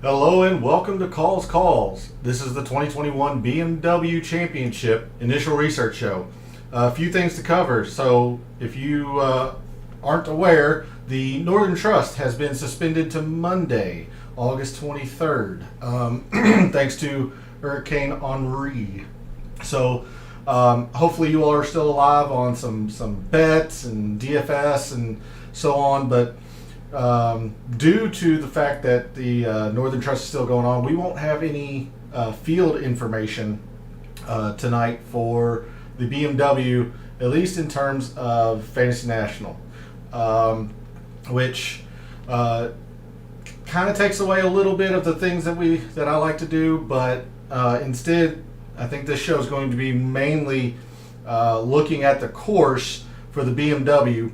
Hello and welcome to Calls. This is the 2021 BMW Championship Initial Research Show. A few things to cover. So, if you aren't aware, the Northern Trust has been suspended to Monday, August 23rd, thanks to Hurricane Henri. So, hopefully, you all are still alive on some bets and DFS and so on, but due to the fact that the Northern Trust is still going on, we won't have any field information tonight for the BMW, at least in terms of Fantasy National, which kind of takes away a little bit of the things that I like to do. But instead, I think this show is going to be mainly looking at the course for the BMW,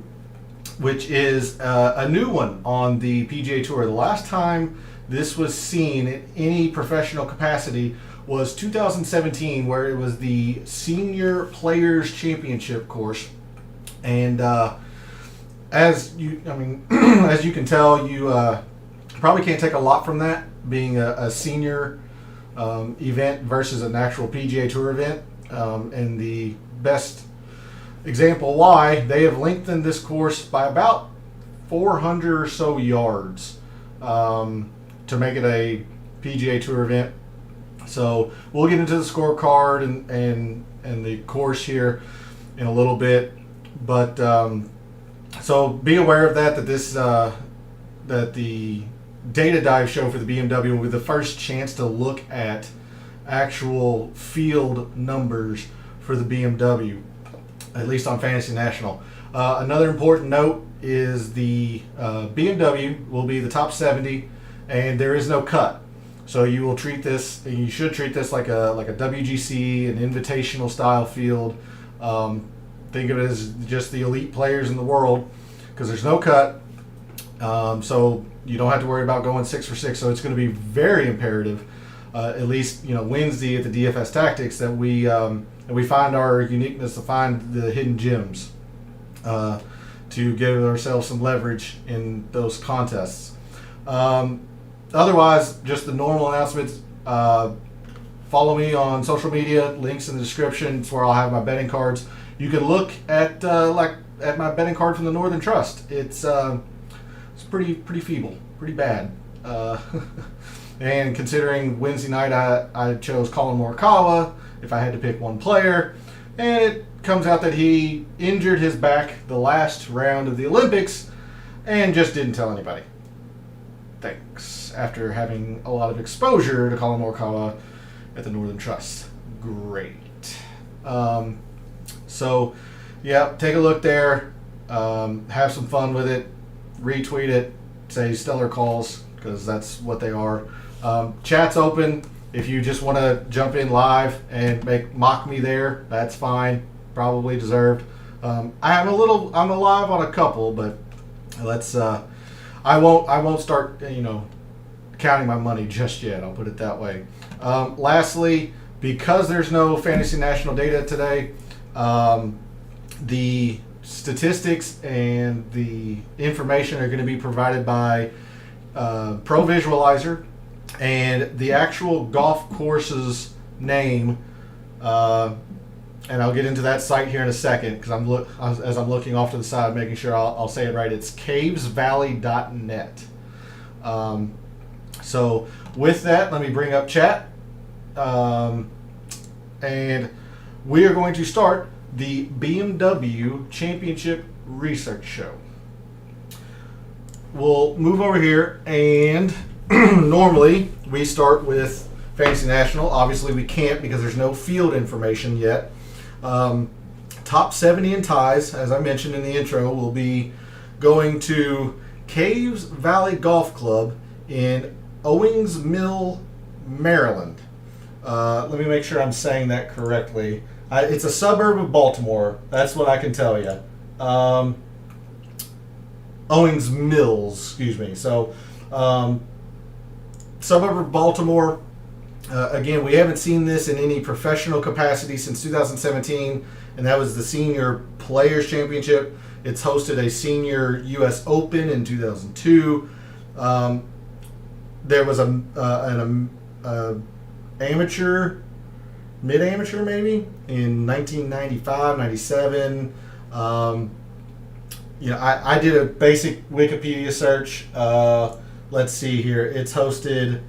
which is a new one on the PGA Tour. The last time this was seen in any professional capacity was 2017, where it was the Senior Players Championship course. And as you can tell, you probably can't take a lot from that, being a senior event versus an actual PGA Tour event. And the best example why they have lengthened this course by about 400 or so yards to make it a PGA Tour event. So we'll get into the scorecard and the course here in a little bit, but so be aware of that this that the data dive show for the BMW will be the first chance to look at actual field numbers for the BMW, at least on Fantasy National. Another important note is the BMW will be the top 70, and there is no cut. So you will treat this, and you should treat this like a WGC, an invitational style field. Think of it as just the elite players in the world, because there's no cut. So you don't have to worry about going 6 for 6. So it's going to be very imperative, at least Wednesday at the DFS Tactics, that we find our uniqueness, to find the hidden gems, to give ourselves some leverage in those contests. Otherwise, just the normal announcements. Follow me on social media. Links in the description. It's where I'll have my betting cards. You can look at at my betting card from the Northern Trust. It's pretty feeble, pretty bad. And considering Wednesday night I chose Colin Morikawa if I had to pick one player, and it comes out that he injured his back the last round of the Olympics and just didn't tell anybody. Thanks. After having a lot of exposure to Colin Morikawa at the Northern Trust. Great. So, yeah, take a look there. Have some fun with it. Retweet it. Say stellar calls, because that's what they are. Chat's open. If you just want to jump in live and mock me there, that's fine. Probably deserved. I'm alive on a couple, but let's. I won't start counting my money just yet. I'll put it that way. Lastly, because there's no Fantasy National data today, the statistics and the information are going to be provided by Pro Visualizer, and the actual golf course's name, and I'll get into that site here in a second, because as I'm looking off to the side, making sure I'll say it right. It's cavesvalley.net. So with that, let me bring up chat, and we are going to start the BMW Championship Research Show. We'll move over here, and normally we start with Fantasy National. Obviously we can't, because there's no field information yet. Top 70 in ties, as I mentioned in the intro, will be going to Caves Valley Golf Club in Owings Mill, Maryland. Let me make sure I'm saying that correctly. It's a suburb of Baltimore. That's what I can tell you. Owings Mills, excuse me. So, suburb of Baltimore. Again, we haven't seen this in any professional capacity since 2017, and that was the Senior Players Championship. It's hosted a Senior U.S. Open in 2002. there was an amateur, mid-amateur maybe, in 1995, 97. I did a basic Wikipedia search. Let's see here. It's hosted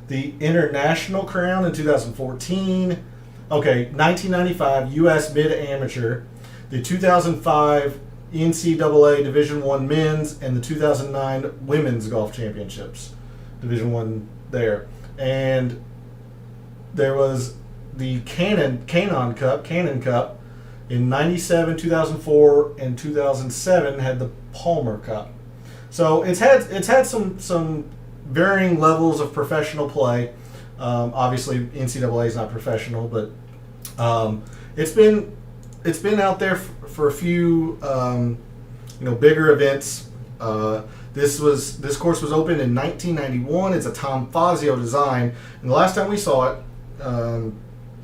the International Crown in 2014. Okay, 1995 U.S. Mid-Amateur, the 2005 NCAA Division I Men's, and the 2009 Women's Golf Championships, Division I there. And there was the Cannon Cup in 97, 2004, and 2007 had the Palmer Cup. So it's had some varying levels of professional play. Obviously, NCAA is not professional, but it's been out there for a few bigger events. This course was opened in 1991. It's a Tom Fazio design, and the last time we saw it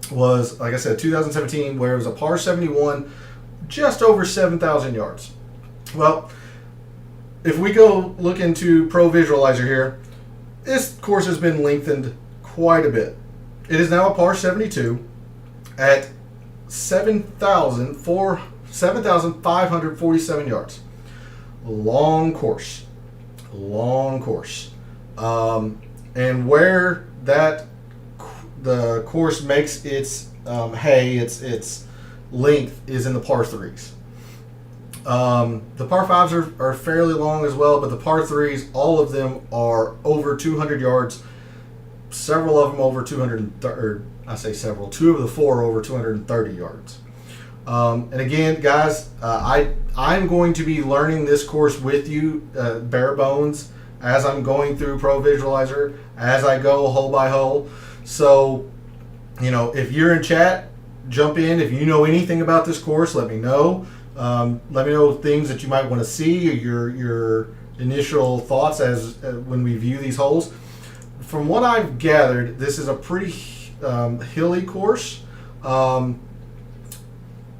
was, like I said, 2017, where it was a par 71, just over 7,000 yards. Well, if we go look into Pro Visualizer here, this course has been lengthened quite a bit. It is now a par 72 at 7,547 yards. Long course. And where the course makes its its length is in the par threes. The par fives are fairly long as well, but the par threes, all of them are over 200 yards. Several of them over 230, or I say several, two of the four are over 230 yards. And again, guys, I'm going to be learning this course with you, bare bones, as I'm going through Pro Visualizer, as I go hole by hole. So, if you're in chat, jump in. If you know anything about this course, let me know. Let me know things that you might want to see, your initial thoughts when we view these holes. From what I've gathered, this is a pretty hilly course.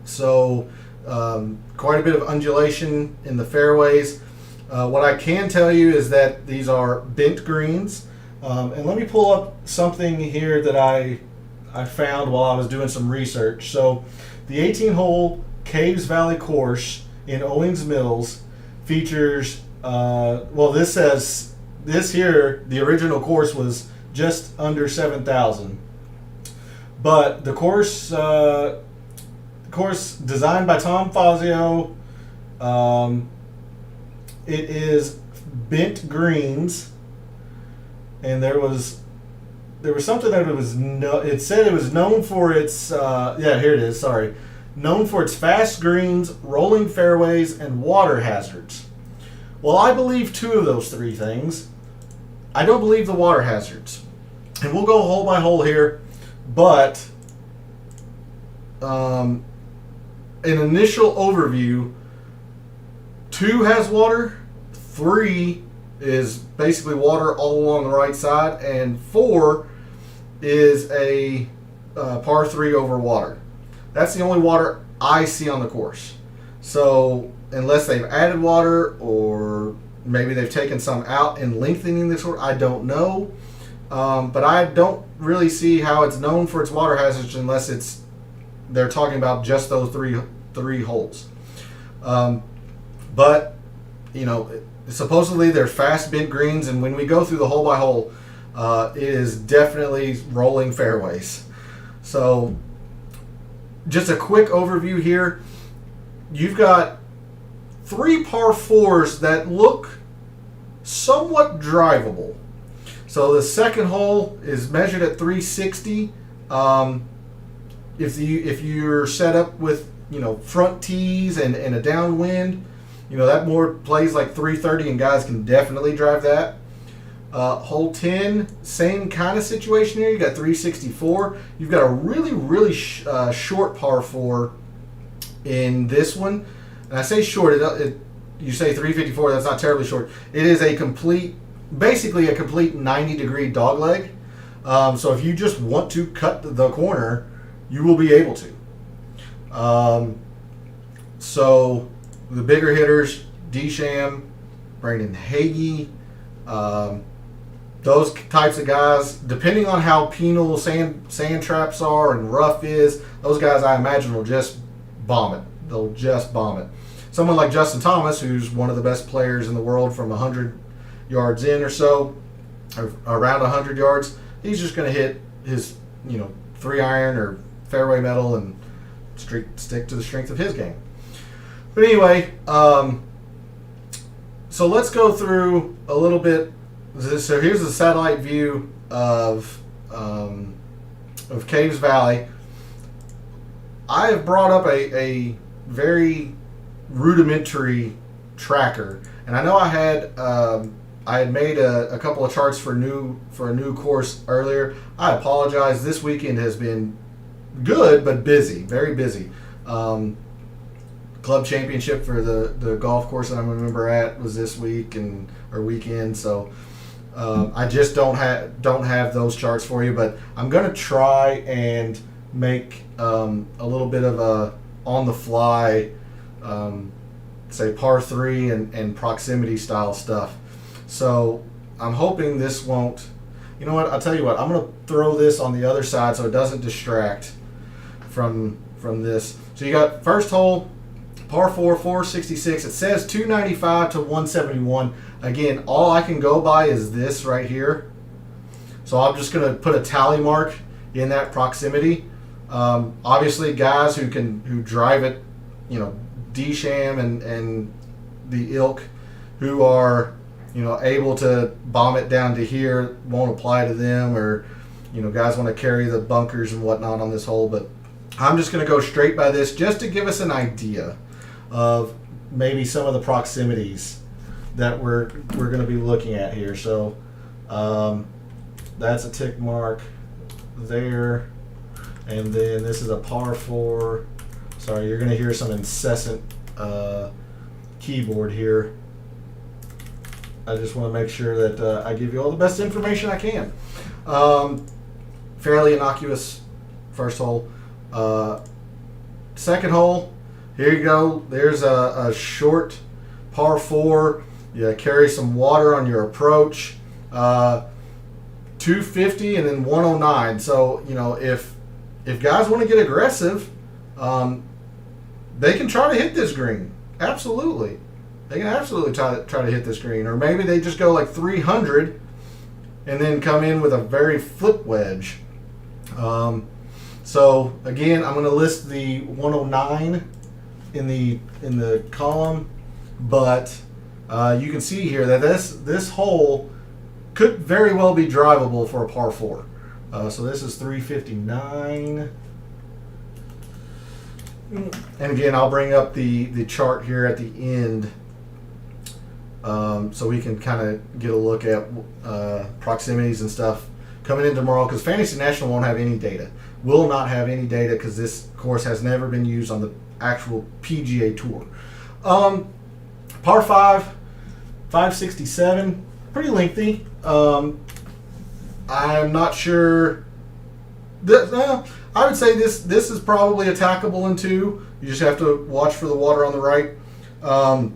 So quite a bit of undulation in the fairways. What I can tell you is that these are bent greens. And let me pull up something here that I found while I was doing some research. So the 18-hole Caves Valley course in Owings Mills features, this here, the original course was just under 7,000. But the course designed by Tom Fazio, it is bent greens, and there was something that it said it was known for its here it is, sorry. Known for its fast greens, rolling fairways, and water hazards. Well, I believe two of those three things. I don't believe the water hazards. And we'll go hole by hole here, but an initial overview, 2 has water, 3 is basically water all along the right side, and 4 is a par 3 over water. That's the only water I see on the course. So unless they've added water, or maybe they've taken some out and lengthening this course, I don't know. But I don't really see how it's known for its water hazards unless they're talking about just those three holes. But supposedly they're fast bent greens, and when we go through the hole by hole, it is definitely rolling fairways. So just a quick overview here. You've got 3 par 4s that look somewhat drivable. So the second hole is measured at 360. If you're set up with front tees and a downwind, that more plays like 330, and guys can definitely drive that. Hole 10, same kind of situation here. You got 364. You've got a really short par 4 in this one. And I say short, you say 354, that's not terribly short. It is basically a complete 90-degree dogleg. So if you just want to cut the corner, you will be able to. So the bigger hitters, Desham, Brandon Hagee, Um, those types of guys, depending on how penal sand traps are and rough is, those guys I imagine will just bomb it. They'll just bomb it. Someone like Justin Thomas, who's one of the best players in the world from 100 yards in or so, or around 100 yards, he's just going to hit his 3-iron or fairway metal and stick to the strength of his game. But anyway, so let's go through a little bit. So here's a satellite view of Caves Valley. I have brought up a very rudimentary tracker, and I know I had made a couple of charts for a new course earlier. I apologize. This weekend has been good but busy, very busy. Club championship for the golf course that I'm a member at was this week or weekend, so I just don't have those charts for you. But I'm gonna try and make a little bit of a on the fly, say par 3 and proximity style stuff. So I'm hoping this won't. You know what? I'll tell you what. I'm gonna throw this on the other side so it doesn't distract from this. So you got first hole. Par 4, 466. It says 295 to 171. Again, all I can go by is this right here. So I'm just going to put a tally mark in that proximity. Obviously, guys who drive it, D-Sham and the ilk, who are able to bomb it down to here, won't apply to them, or guys want to carry the bunkers and whatnot on this hole. But I'm just going to go straight by this just to give us an idea of maybe some of the proximities that we're going to be looking at here. So that's a tick mark there, and then this is a par 4. Sorry, you're going to hear some incessant keyboard here. I just want to make sure that I give you all the best information I can. Fairly innocuous first hole. Second hole, here you go. There's a short par 4. You carry some water on your approach. 250 and then 109. So if guys want to get aggressive, they can try to hit this green. Absolutely, they can absolutely try to hit this green. Or maybe they just go like 300 and then come in with a very flip wedge. So again, I'm going to list the 109 in the column, but you can see here that this hole could very well be drivable for a par 4. So this is 359. And again, I'll bring up the chart here at the end, so we can kind of get a look at proximities and stuff coming in tomorrow, because Fantasy National won't have any data. Will not have any data because this course has never been used on the actual PGA Tour. Par 5, 567, pretty lengthy. I'm not sure. I would say this is probably attackable in 2. You just have to watch for the water on the right. I'm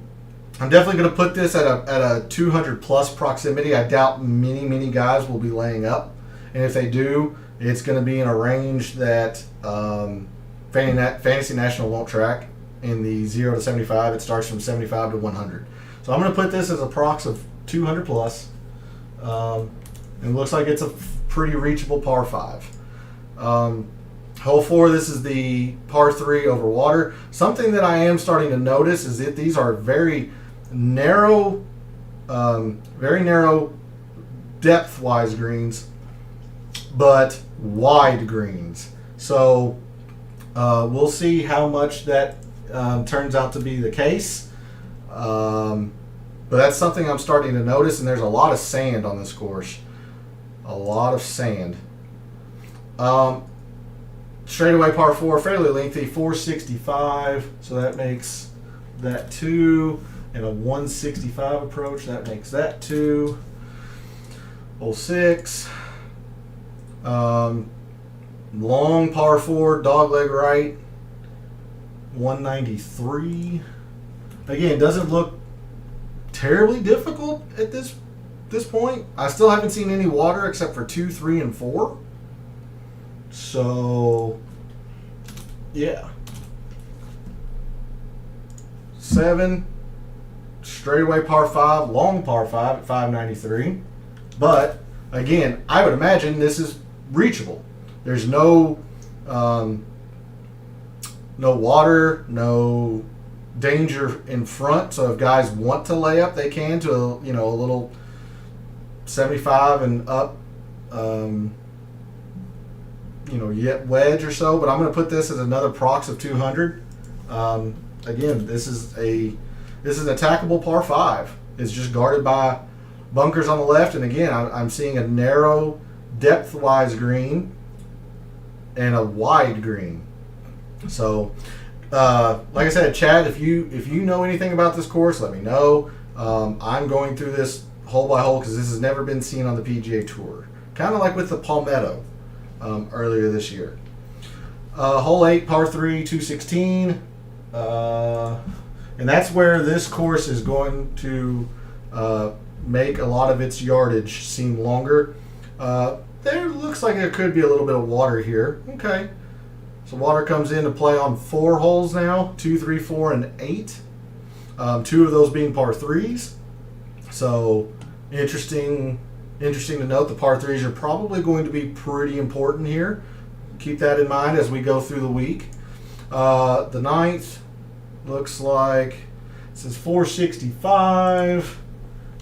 definitely going to put this at a 200 plus proximity. I doubt many guys will be laying up, and if they do, it's going to be in a range that Fantasy National won't track. In the 0 to 75, it starts from 75 to 100. So I'm going to put this as a prox of 200 plus. And it looks like it's a pretty reachable par 5. Hole 4, this is the par 3 over water. Something that I am starting to notice is that these are very narrow depth-wise greens, but wide greens. So we'll see how much that turns out to be the case. But that's something I'm starting to notice, and there's a lot of sand on this course. A lot of sand. Straightaway par 4, fairly lengthy, 465. So that makes that 2. And a 165 approach, that makes that 2. Hole 6. Long par 4, dogleg right, 193. Again, doesn't look terribly difficult at this at this point. I still haven't seen any water except for 2, 3, and 4. So, yeah. 7, straightaway par 5, long par 5 at 593. But, again, I would imagine this is reachable. There's no water, no danger in front. So if guys want to lay up, they can to a little 75 and up, yet wedge or so. But I'm going to put this as another prox of 200. Again, this is an attackable par 5. It's just guarded by bunkers on the left, and again, I'm seeing a narrow, depth-wise green and a wide green. So, like I said, Chad, if you know anything about this course, let me know. I'm going through this hole by hole because this has never been seen on the PGA Tour. Kind of like with the Palmetto earlier this year. Hole 8, par 3, 216. And that's where this course is going to make a lot of its yardage seem longer. There looks like there could be a little bit of water here. Okay. So water comes into play on 4 holes now, 2, 3, 4, and 8. 2 of those being par 3s. So interesting to note, the par 3s are probably going to be pretty important here. Keep that in mind as we go through the week. The 9th looks like it says 465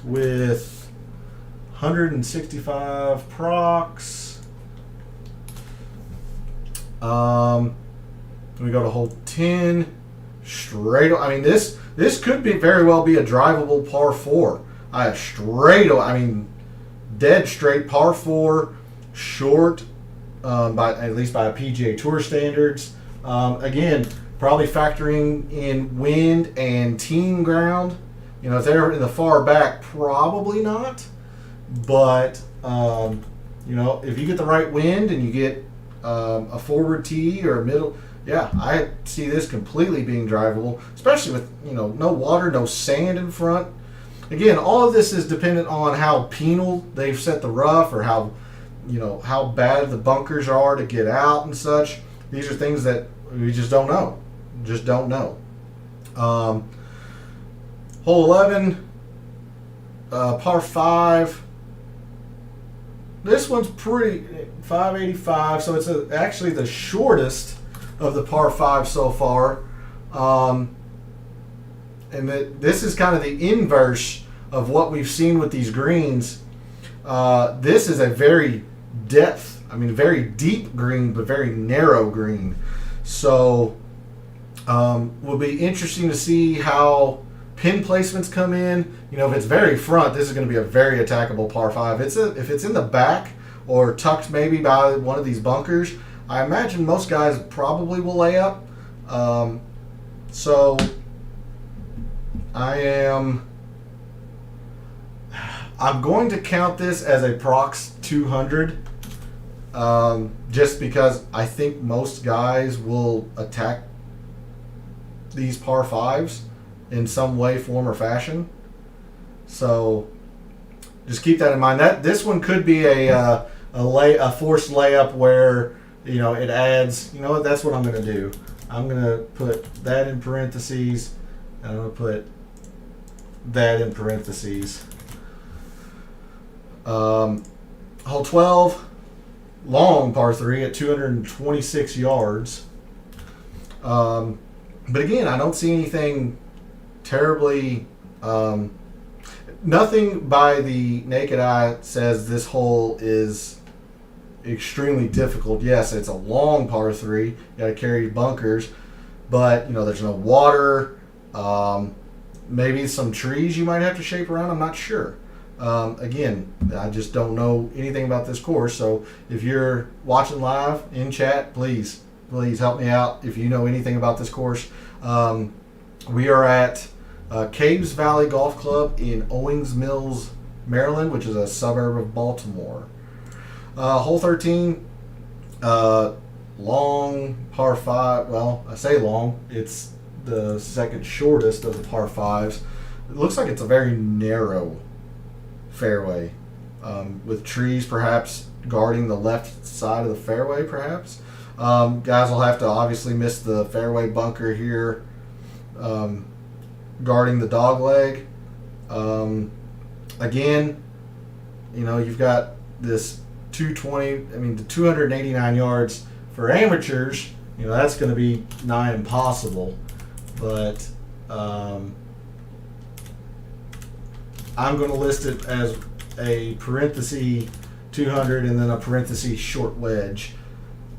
with 165 procs. We go to hole 10 straight. I mean, this could be very well be a drivable par 4. Dead straight par 4, short, at least by PGA Tour standards. Again, probably factoring in wind and teeing ground. If they're in the far back, probably not. But if you get the right wind and you get a forward tee or a middle, yeah, I see this completely being drivable, especially with no water, no sand in front. Again, all of this is dependent on how penal they've set the rough, or how bad the bunkers are to get out and such. These are things that we just don't know. Hole 11, par 5. This one's pretty, 585, so it's actually the shortest of the par 5 so far. And this is kind of the inverse of what we've seen with these greens. This is a very very deep green, but very narrow green. So will be interesting to see how pin placements come in. If it's very front, this is going to be a very attackable par 5. If it's in the back or tucked maybe by one of these bunkers, I imagine most guys probably will lay up. So I'm going to count this as a prox 200, just because I think most guys will attack these par 5s in some way, form, or fashion. So just keep that in mind. This one could be a forced layup where it adds. You know what? That's what I'm going to do. I'm going to put that in parentheses. And I'm going to put that in parentheses. Hole 12, long par 3 at 226 yards. But again, I don't see anything terribly. Nothing by the naked eye says this hole is extremely difficult. Yes, it's a long par 3. You got to carry bunkers, but there's no water. Maybe some trees you might have to shape around. I'm not sure. Again, I just don't know anything about this course. So if you're watching live in chat, please help me out if you know anything about this course. We are at Caves Valley Golf Club in Owings Mills, Maryland, which is a suburb of Baltimore. Hole 13, long par 5. Well, I say long. It's the second shortest of the par 5s. It looks like it's a very narrow fairway, with trees perhaps guarding the left side of the fairway, perhaps. Guys will have to obviously miss the fairway bunker here, guarding the dog leg. Again, you've got this 220, the 289 yards for amateurs, that's going to be nigh impossible. But I'm going to list it as a parenthesis 200 and then a parenthesis short wedge,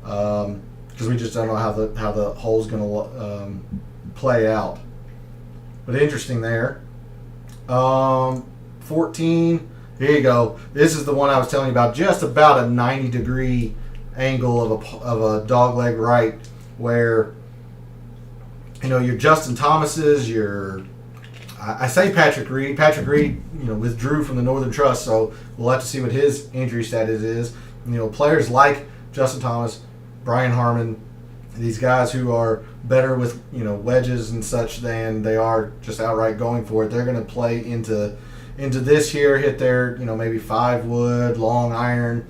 because we just don't know how the hole's going to play out. But interesting there. 14. Here you go. This is the one I was telling you about. Just about a 90-degree angle of a dog leg right, where your Justin Thomases, I say Patrick Reed. Patrick Reed, withdrew from the Northern Trust, so we'll have to see what his injury status is. Players like Justin Thomas, Brian Harmon, these guys who are better with wedges and such than they are just outright going for it. They're going to play into this here, hit their maybe 5 wood long iron,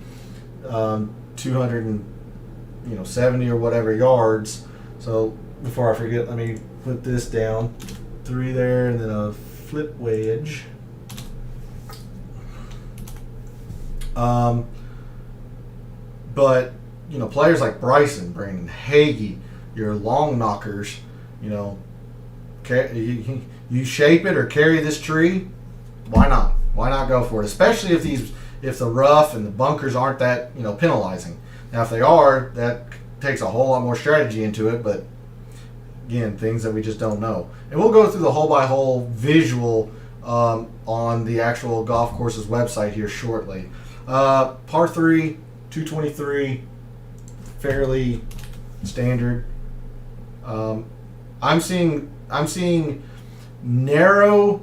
270 or whatever yards. So before I forget, let me put this down. 3 there, and then a flip wedge. But players like Bryson, Brandon, Hagee, your long knockers, you shape it or carry this tree. Why not? Why not go for it? Especially if the rough and the bunkers aren't that penalizing. Now, if they are, that takes a whole lot more strategy into it. But again, things that we just don't know. And we'll go through the hole by hole visual on the actual golf course's website here shortly. Par 3, 223, fairly standard. I'm seeing narrow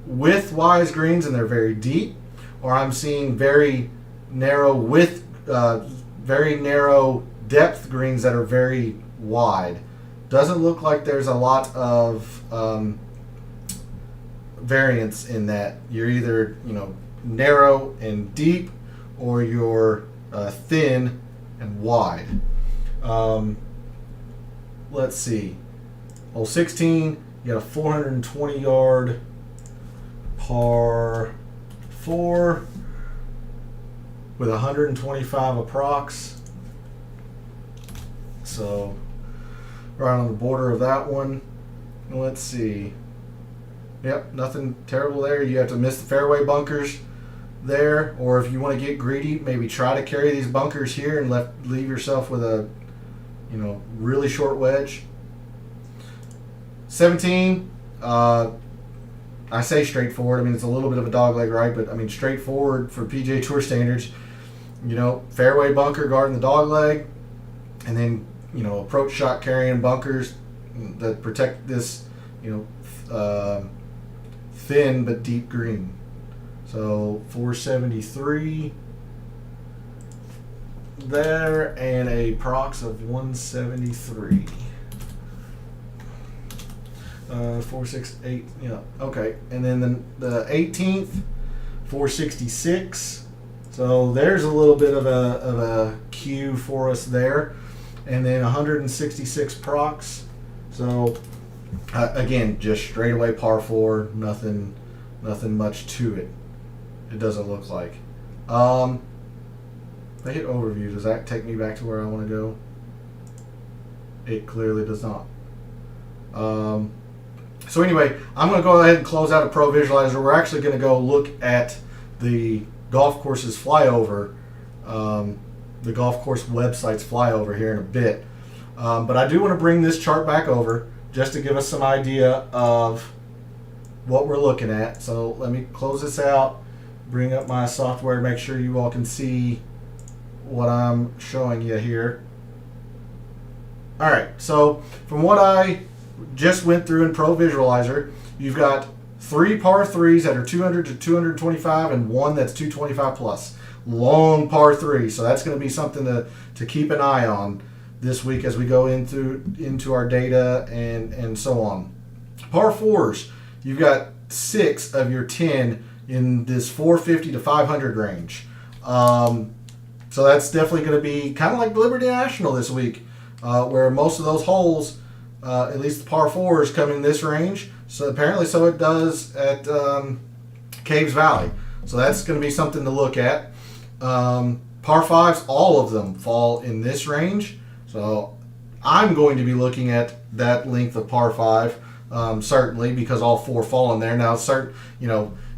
width-wise greens, and they're very deep, or I'm seeing very narrow depth greens that are very wide. Doesn't look like there's a lot of variance in that. You're either narrow and deep, or you're thin and wide. Let's see. Hole 16, you got a 420 yard par 4 with 125 approx. So right on the border of that one. Let's see. Yep, nothing terrible there. You have to miss the fairway bunkers there, or if you want to get greedy, maybe try to carry these bunkers here and leave yourself with a really short wedge. 17, I say straightforward. It's a little bit of a dog leg right, but straightforward for PGA Tour standards. Fairway bunker guarding the dog leg, and then approach shot carrying bunkers that protect this thin but deep green. So 473 there, and a prox of 173. 468, yeah, okay. And then the 18th, 466. So there's a little bit of a cue for us there. And then 166 prox. So again, just straight away par 4, nothing much to it. It doesn't look like. If I hit overview, does that take me back to where I want to go? It clearly does not. So anyway, I'm going to go ahead and close out a Pro Visualizer. We're actually going to go look at the golf course's flyover, the golf course website's flyover here in a bit. But I do want to bring this chart back over just to give us some idea of what we're looking at. So let me close this out, bring up my software, make sure you all can see what I'm showing you here. All right, so from what I just went through in Pro Visualizer, you've got 3 par 3s that are 200 to 225 and 1 that's 225 plus. Long par 3, so that's going to be something to keep an eye on this week as we go into our data and so on. Par 4s, you've got 6 of your 10, in this 450 to 500 range. So that's definitely going to be kind of like Liberty National this week, where most of those holes, at least the par fours, come in this range. So apparently, so it does at Caves Valley. So that's going to be something to look at. Par fives, all of them fall in this range. So I'm going to be looking at that length of par five, certainly, because all four fall in there. Now,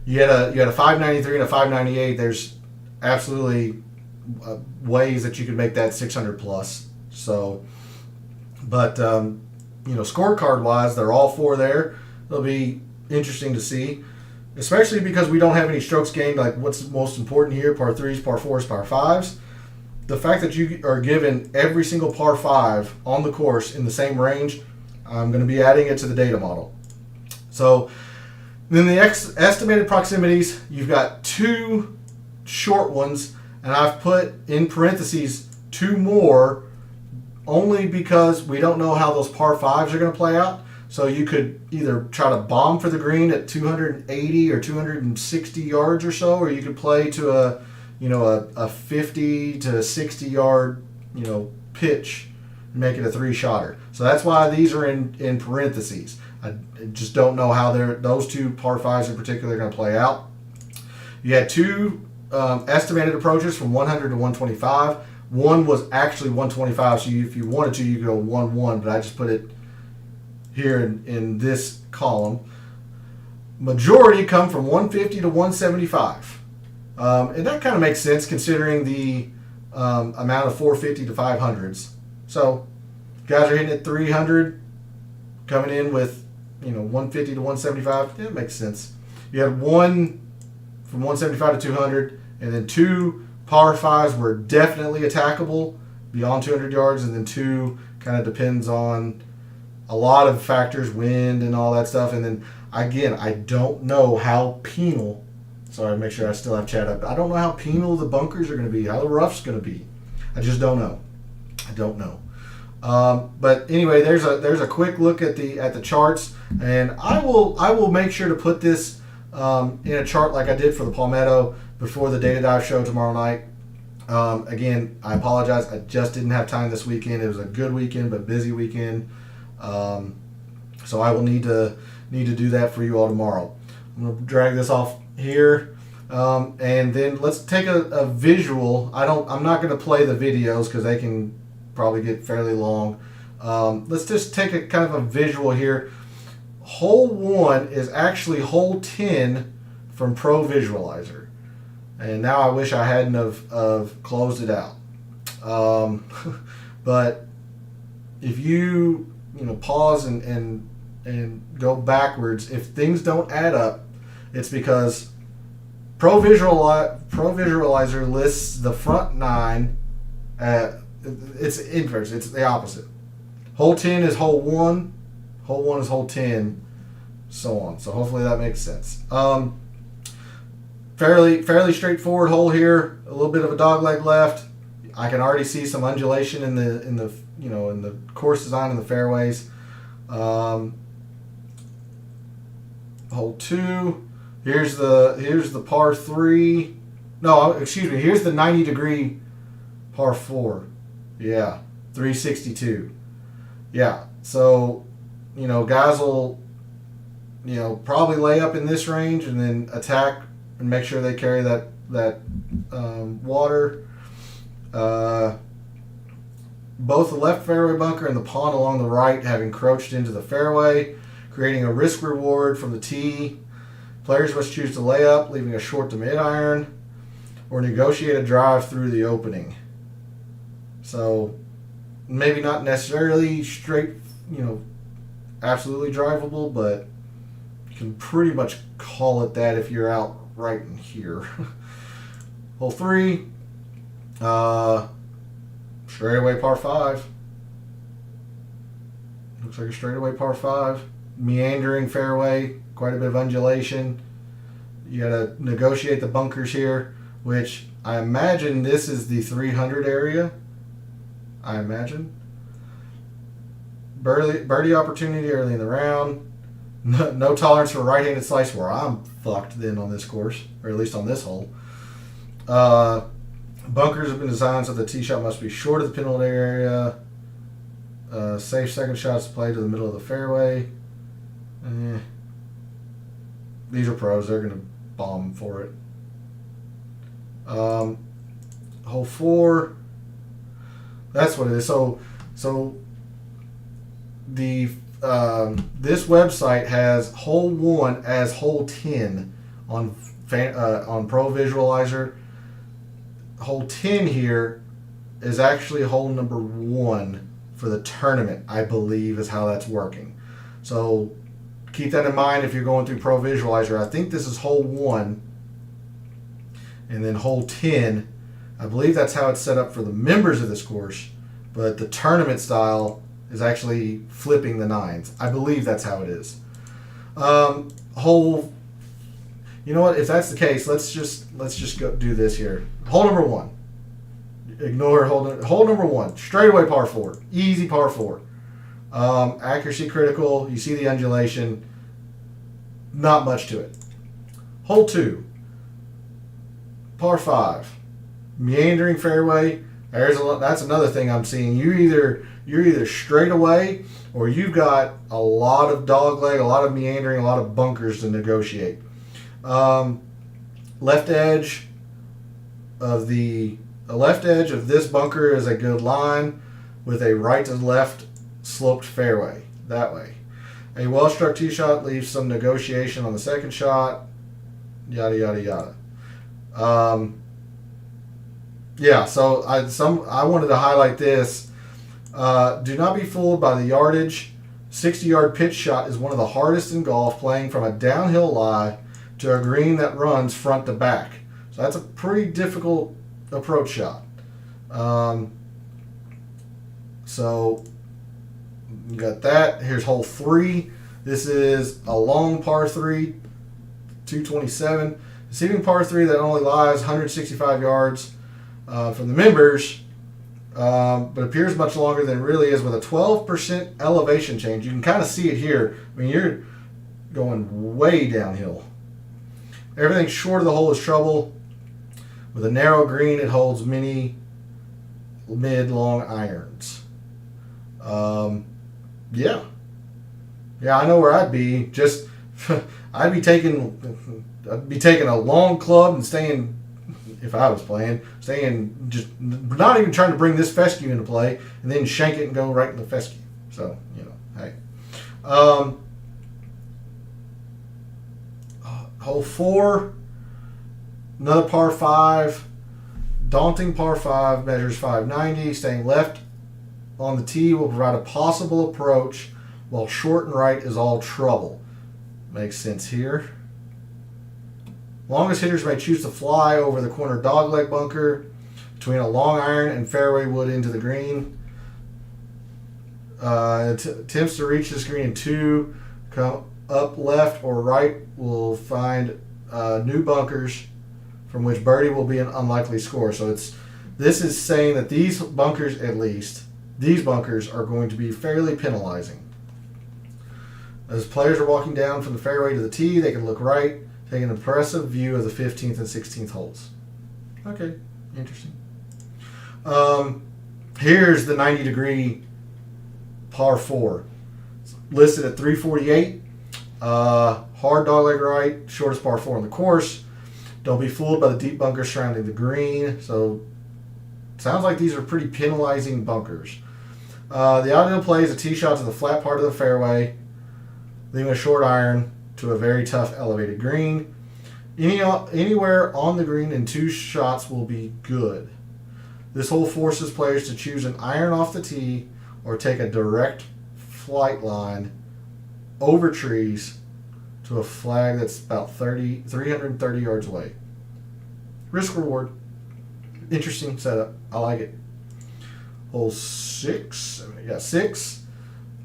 you had a 593 and a 598. There's absolutely ways that you could make that 600 plus. So, but scorecard wise, they're all four there. It'll be interesting to see, especially because we don't have any strokes gained. Like, what's most important here? Par threes, par fours, par fives. The fact that you are given every single par five on the course in the same range, I'm going to be adding it to the data model. So then the estimated proximities, you've got two short ones, and I've put in parentheses two more only because we don't know how those par fives are going to play out. So you could either try to bomb for the green at 280 or 260 yards or so, or you could play to a 50 to 60 yard pitch and make it a three-shotter. So that's why these are in parentheses. I just don't know how those two par fives in particular are going to play out. You had two estimated approaches from 100 to 125. One was actually 125, so if you wanted to, you could go 1-1, but I just put it here in this column. Majority come from 150 to 175. And that kind of makes sense considering the amount of 450 to 500s. So guys are hitting at 300, coming in with 150 to 175. Yeah, it makes sense. You had one from 175 to 200, and then two par fives were definitely attackable beyond 200 yards, and then two kind of depends on a lot of factors, wind and all that stuff. And then again, I don't know how penal. Sorry, make sure I still have chat up. I don't know how penal the bunkers are going to be, how the rough's going to be. I just don't know. I don't know. But anyway, there's a quick look at the charts, and I will make sure to put this in a chart like I did for the Palmetto before the Data Dive show tomorrow night. Again, I apologize. I just didn't have time this weekend. It was a good weekend, but busy weekend. So I will need to do that for you all tomorrow. I'm going to drag this off here, and then let's take a visual. I'm not going to play the videos because they can probably get fairly long. Let's just take a kind of a visual here. Hole 1 is actually hole 10 from Pro Visualizer, and now I wish I hadn't have closed it out. But if you pause and go backwards, if things don't add up, it's because Pro Visualizer lists the front 9 at, it's inverse, it's the opposite. Hole 10 is hole 1, hole 1 is hole 10, so on. So hopefully that makes sense. Fairly straightforward hole here, a little bit of a dog leg left. I can already see some undulation in the course design in the fairways. Hole 2, here's the par 3. No, excuse me. Here's the 90-degree par 4. Yeah, 362. Yeah, so guys will probably lay up in this range and then attack and make sure they carry that water. Both the left fairway bunker and the pond along the right have encroached into the fairway, creating a risk reward from the tee. Players must choose to lay up, leaving a short to mid iron, or negotiate a drive through the opening. So maybe not necessarily straight, absolutely drivable, but you can pretty much call it that if you're out right in here. Hole 3, straightaway par 5. Looks like a straightaway par 5. Meandering fairway, quite a bit of undulation. You got to negotiate the bunkers here, which I imagine this is the 300 area. I imagine. Birdie opportunity early in the round. No tolerance for right-handed slice where I'm fucked then on this course, or at least on this hole. Bunkers have been designed so the tee shot must be short of the penalty area. Safe second shots played to the middle of the fairway. These are pros. They're going to bomb for it. Hole 4. That's what it is. So the this website has hole 1 as hole 10 on Pro Visualizer. Hole 10 here is actually hole number 1 for the tournament, I believe, is how that's working. So keep that in mind if you're going through Pro Visualizer. I think this is hole 1, and then hole 10. I believe that's how it's set up for the members of this course, but the tournament style is actually flipping the 9s. I believe that's how it is. Hole. You know what? If that's the case, let's just go do this here. Hole number 1. Ignore hole number 1. Straightaway par 4. Easy par 4. Accuracy critical. You see the undulation. Not much to it. Hole 2. Par 5. Meandering fairway. That's another thing I'm seeing. You're either straight away or you've got a lot of dogleg, a lot of meandering, a lot of bunkers to negotiate. Left edge of this bunker is a good line with a right to left sloped fairway that way. A well-struck tee shot leaves some negotiation on the second shot. Yada yada yada. Yeah, so I wanted to highlight this. Do not be fooled by the yardage. 60-yard pitch shot is one of the hardest in golf, playing from a downhill lie to a green that runs front to back. So that's a pretty difficult approach shot. So you got that. Here's hole 3. This is a long par 3, 227. Deceiving par 3 that only lies 165 yards from the members, but appears much longer than it really is, with a 12% elevation change. You can kind of see it here. I mean, you're going way downhill. Everything short of the hole is trouble. With a narrow green, it holds many mid-long irons. Yeah, I know where I'd be. Just I'd be taking a long club and staying. If I was playing, just not even trying to bring this fescue into play, and then shank it and go right in the fescue. So hey. Hole 4, another par 5, daunting par 5, measures 590. Staying left on the tee will provide a possible approach, while short and right is all trouble. Makes sense here. Longest hitters may choose to fly over the corner dogleg bunker between a long iron and fairway wood into the green. Attempts to reach this green in 2, come up left or right, will find new bunkers from which birdie will be an unlikely score. So this is saying that these bunkers, at least, these bunkers are going to be fairly penalizing. As players are walking down from the fairway to the tee, they can look right, take an impressive view of the 15th and 16th holes. Okay, interesting. Here's the 90-degree par 4. It's listed at 348. Hard dogleg right, shortest par 4 on the course. Don't be fooled by the deep bunkers surrounding the green. So, sounds like these are pretty penalizing bunkers. The ideal play is a tee shot to the flat part of the fairway, leaving a short iron to a very tough elevated green. Anywhere on the green in 2 shots will be good. This hole forces players to choose an iron off the tee or take a direct flight line over trees to a flag that's about 330 yards away. Risk reward. Interesting setup. I like it. Hole 6. Yeah, 6.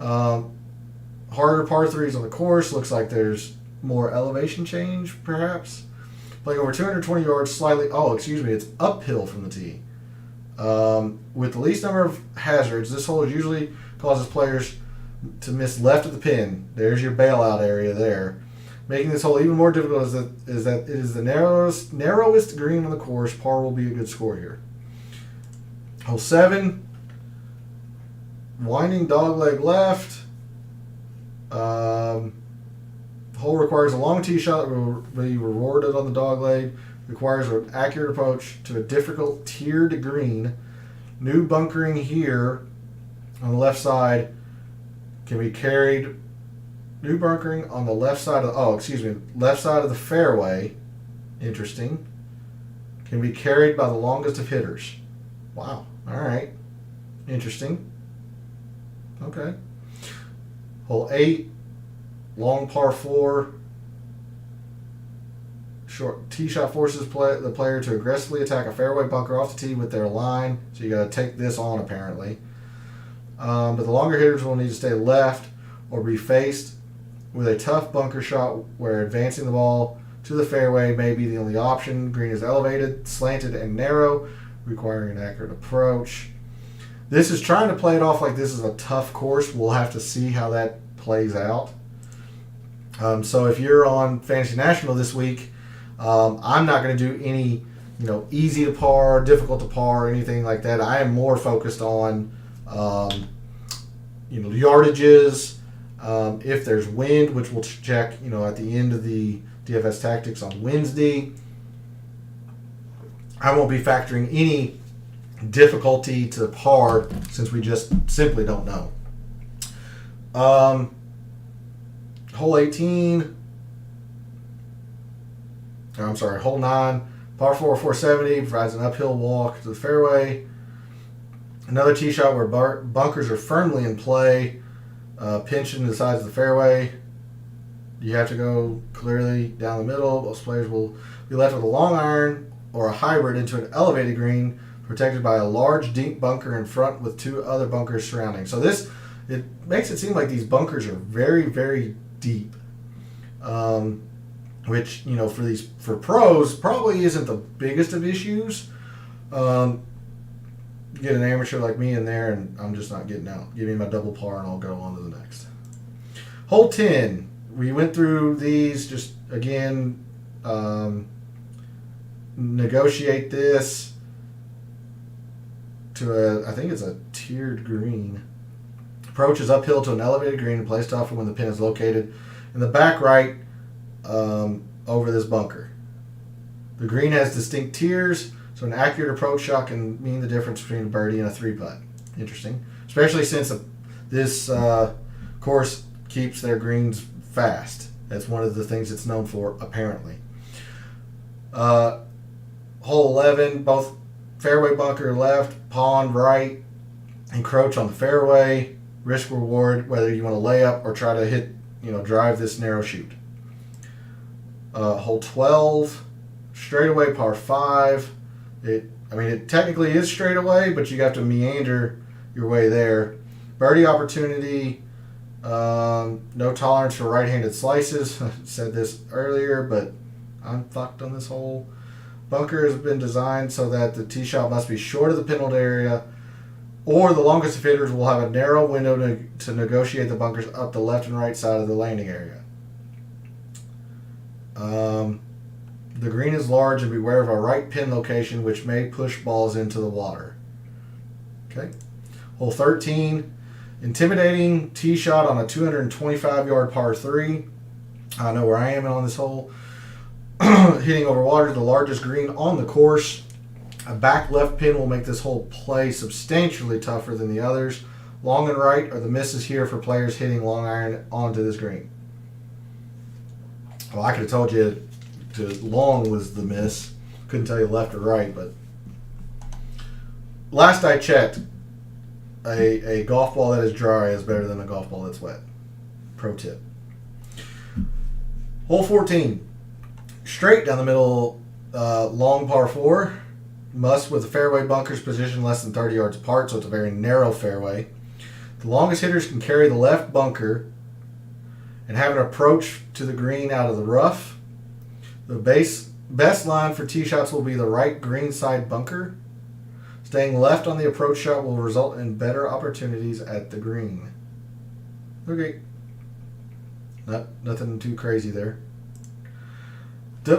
Harder par 3s on the course. Looks like there's more elevation change, perhaps. Playing over 220 yards, slightly. It's uphill from the tee. With the least number of hazards, this hole usually causes players to miss left of the pin. There's your bailout area there. Making this hole even more difficult is that it is the narrowest green on the course. Par will be a good score here. Hole 7, winding dogleg left. Hole requires a long tee shot that will be rewarded on the dogleg. Requires an accurate approach to a difficult tiered green. New bunkering here on the left side can be carried. New bunkering on the left side of left side of the fairway. Interesting. Can be carried by the longest of hitters. Wow. All right. Interesting. Okay. Hole 8, long par 4. Short tee shot forces the player to aggressively attack a fairway bunker off the tee with their line. So you got to take this on apparently. But the longer hitters will need to stay left or be faced with a tough bunker shot where advancing the ball to the fairway may be the only option. Green is elevated, slanted, and narrow, requiring an accurate approach. This is trying to play it off like this is a tough course. We'll have to see how that plays out. So if you're on Fantasy National this week, I'm not going to do any, easy to par, difficult to par, or anything like that. I am more focused on, yardages. If there's wind, which we'll check, at the end of the DFS tactics on Wednesday. I won't be factoring any difficulty to par since we just simply don't know. Hole 18. Hole 9. Par 4, 470 provides an uphill walk to the fairway. Another tee shot where bunkers are firmly in play, pinching the sides of the fairway. You have to go clearly down the middle. Most players will be left with a long iron or a hybrid into an elevated green, protected by a large deep bunker in front with 2 other bunkers surrounding. So it makes it seem like these bunkers are very, very deep. Which, for pros probably isn't the biggest of issues. Get an amateur like me in there and I'm just not getting out. Give me my double par and I'll go on to the next. Hole 10. We went through these just again. Negotiate this to I think it's a tiered green. Approach is uphill to an elevated green and placed off when the pin is located in the back right over this bunker. The green has distinct tiers, so an accurate approach shot can mean the difference between a birdie and a 3-putt. Interesting. Especially since this course keeps their greens fast. That's one of the things it's known for, apparently. Hole 11, both fairway bunker left, pond right, encroach on the fairway, risk reward, whether you want to lay up or try to hit, drive this narrow shoot. Hole 12, straightaway par 5. It technically is straightaway, but you have to meander your way there. Birdie opportunity, no tolerance for right-handed slices. I said this earlier, but I'm fucked on this hole. Bunker has been designed so that the tee shot must be short of the penalty area, or the longest of hitters will have a narrow window to negotiate the bunkers up the left and right side of the landing area. The green is large, and beware of a right pin location which may push balls into the water. Okay. Hole 13, intimidating tee shot on a 225-yard par 3. I know where I am on this hole. Hitting over water, the largest green on the course. A back left pin will make this hole play substantially tougher than the others. Long and right are the misses here for players hitting long iron onto this green. Well, I could have told you long was the miss. Couldn't tell you left or right, but last I checked, a golf ball that is dry is better than a golf ball that's wet. Pro tip. Hole 14. Straight down the middle, long par 4. Must with the fairway bunkers positioned less than 30 yards apart, so it's a very narrow fairway. The longest hitters can carry the left bunker and have an approach to the green out of the rough. The best line for tee shots will be the right green side bunker. Staying left on the approach shot will result in better opportunities at the green. Okay. Nothing too crazy there.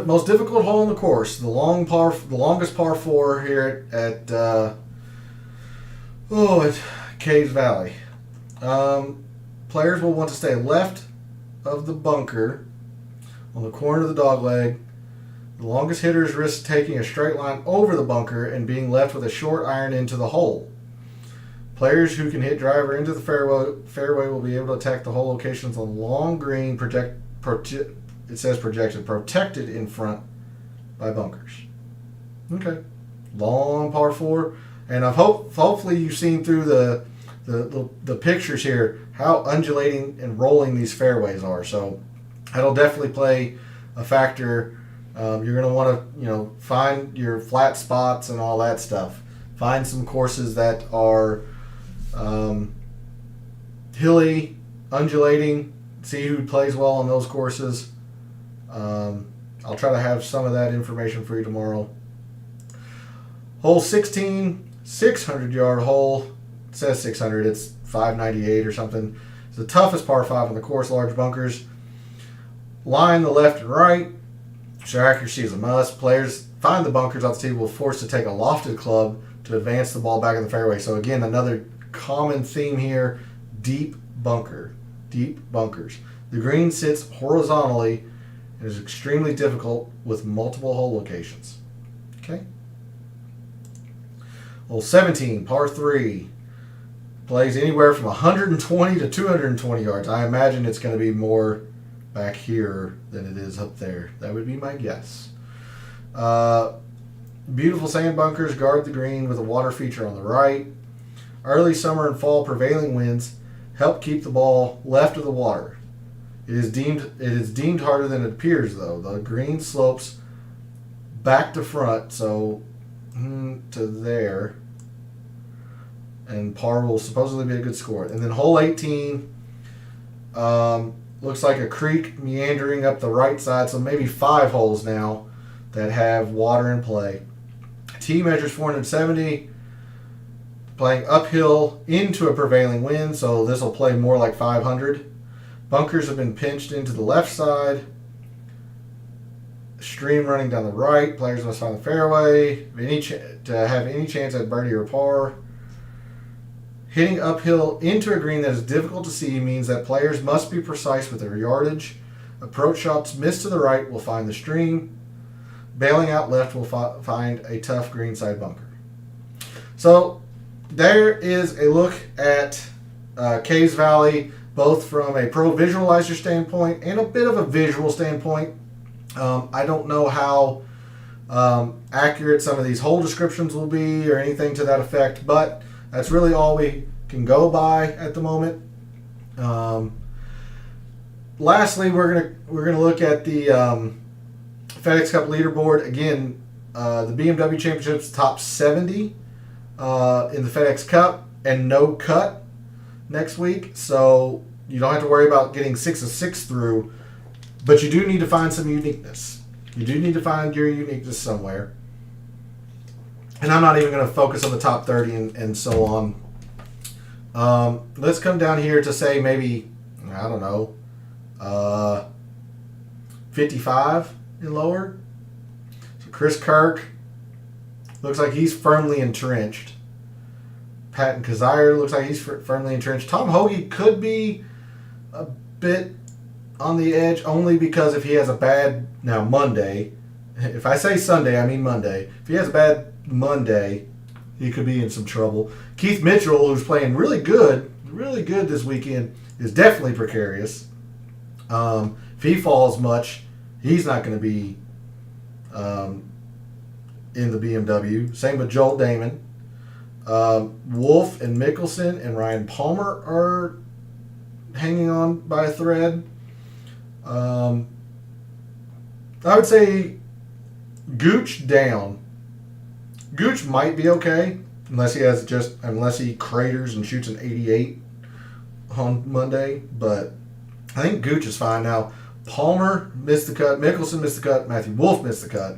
Most difficult hole in the course, the longest par 4 here at Caves Valley. Players will want to stay left of the bunker on the corner of the dogleg. The longest hitters risk taking a straight line over the bunker and being left with a short iron into the hole. Players who can hit driver into the fairway will be able to attack the hole locations on the long green protected in front by bunkers. Okay. Long par 4. And hopefully you've seen through the pictures here how undulating and rolling these fairways are. So that'll definitely play a factor. You're going to want to find your flat spots and all that stuff. Find some courses that are hilly, undulating. See who plays well on those courses. I'll try to have some of that information for you tomorrow. Hole 16, 600-yard hole. It says 600. It's 598 or something. It's the toughest par 5 on the course. Large bunkers. Line the left and right. So accuracy is a must. Players find the bunkers off the tee will force to take a lofted club to advance the ball back in the fairway. So again, another common theme here: deep bunkers. The green sits horizontally and is extremely difficult with multiple hole locations. Okay. Hole 17, par 3. Plays anywhere from 120 to 220 yards. I imagine it's going to be more back here than it is up there. That would be my guess. Beautiful sand bunkers guard the green with a water feature on the right. Early summer and fall prevailing winds help keep the ball left of the water. It is deemed harder than it appears, though. The green slopes back to front, so to there, and par will supposedly be a good score. And then hole 18 looks like a creek meandering up the right side, so maybe 5 holes now that have water in play. Tee measures 470, playing uphill into a prevailing wind, so this will play more like 500. Bunkers have been pinched into the left side. Stream running down the right. Players must find the fairway to have any chance at birdie or par. Hitting uphill into a green that is difficult to see means that players must be precise with their yardage. Approach shots missed to the right will find the stream. Bailing out left will find a tough greenside bunker. So there is a look at Caves Valley, both from a pro visualizer standpoint and a bit of a visual standpoint. I don't know how accurate some of these hole descriptions will be or anything to that effect, but that's really all we can go by at the moment. Lastly, we're gonna look at the FedEx Cup leaderboard. Again, the BMW Championship's top 70 in the FedEx Cup and no cut next week, so you don't have to worry about getting 6 of 6 through, but you do need to find some uniqueness. You do need to find your uniqueness somewhere. And I'm not even going to focus on the top 30 and so on. Let's come down here to say maybe, I don't know, 55 and lower. So Chris Kirk looks like he's firmly entrenched. Patton Kazire looks like he's firmly entrenched. Tom Hoagie could be a bit on the edge only because if he has a bad, now Monday, if I say Sunday, I mean Monday. If he has a bad Monday, he could be in some trouble. Keith Mitchell, who's playing really good this weekend, is definitely precarious. If he falls much, he's not going to be in the BMW. Same with Joel Damon. Wolf and Mickelson and Ryan Palmer are hanging on by a thread. I would say Gooch down. Gooch might be okay unless he craters and shoots an 88 on Monday, but I think Gooch is fine now. Palmer missed the cut, Mickelson missed the cut, Matthew Wolf missed the cut.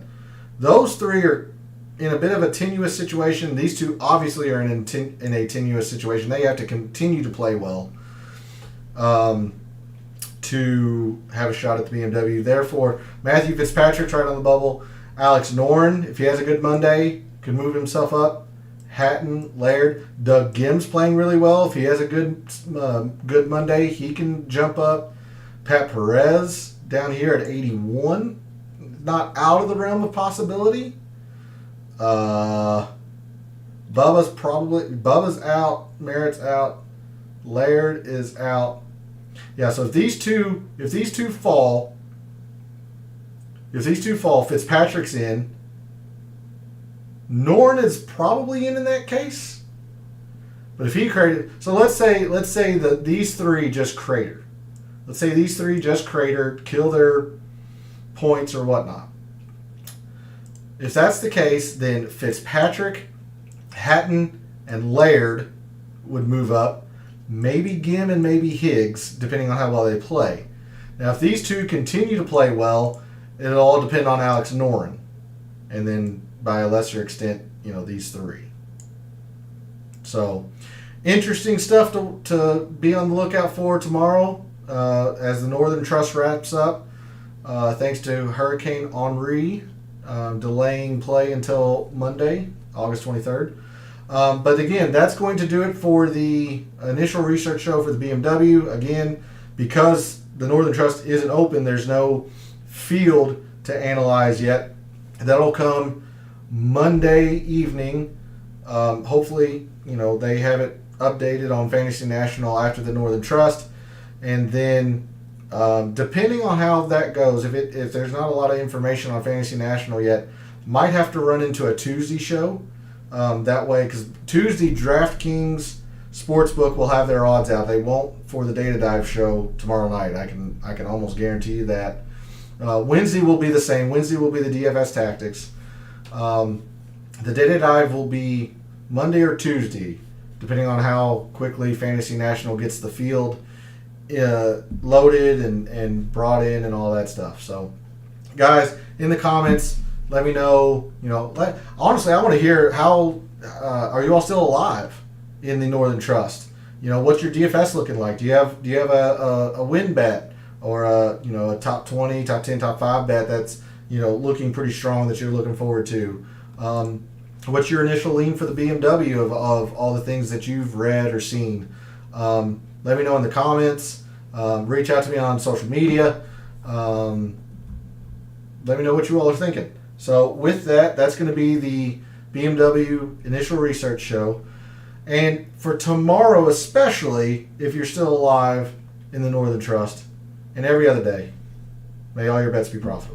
Those three are in a bit of a tenuous situation. These two obviously are in a tenuous situation. They have to continue to play well. to have a shot at the BMW. Therefore, Matthew Fitzpatrick's right on the bubble. Alex Noren, if he has a good Monday, could move himself up. Hatton, Laird, Doug Gim's playing really well. If he has a good Monday, he can jump up. Pat Perez down here at 81, not out of the realm of possibility. Bubba's out. Merritt's out. Laird is out. Yeah, so if these two fall, Fitzpatrick's in. Noren is probably in that case. But if he cratered, so let's say that these three just cratered. Let's say these three just cratered, kill their points or whatnot. If that's the case, then Fitzpatrick, Hatton, and Laird would move up. Maybe Gim and maybe Higgs, depending on how well they play. Now, if these two continue to play well, it'll all depend on Alex Noren. And then, by a lesser extent, these three. So, interesting stuff to be on the lookout for tomorrow as the Northern Trust wraps up. Thanks to Hurricane Henri delaying play until Monday, August 23rd. But again, that's going to do it for the initial research show for the BMW. Again, because the Northern Trust isn't open, there's no field to analyze yet. That'll come Monday evening. Hopefully, they have it updated on Fantasy National after the Northern Trust. And then, depending on how that goes, if there's not a lot of information on Fantasy National yet, might have to run into a Tuesday show. That way, because Tuesday DraftKings Sportsbook will have their odds out. They won't for the Data Dive show tomorrow night. I can almost guarantee you that. Wednesday will be the same. Wednesday will be the DFS Tactics. The Data Dive will be Monday or Tuesday, depending on how quickly Fantasy National gets the field loaded and brought in and all that stuff. So, guys, in the comments, let me know. Honestly, I want to hear how are you all still alive in the Northern Trust? What's your DFS looking like? Do you have a win bet or a top 20, top 10, top 5 bet that's looking pretty strong that you're looking forward to? What's your initial lean for the BMW of all the things that you've read or seen? Let me know in the comments. Reach out to me on social media. Let me know what you all are thinking. So with that, that's going to be the BMW Initial Research show. And for tomorrow especially, if you're still alive in the Northern Trust, and every other day, may all your bets be profitable.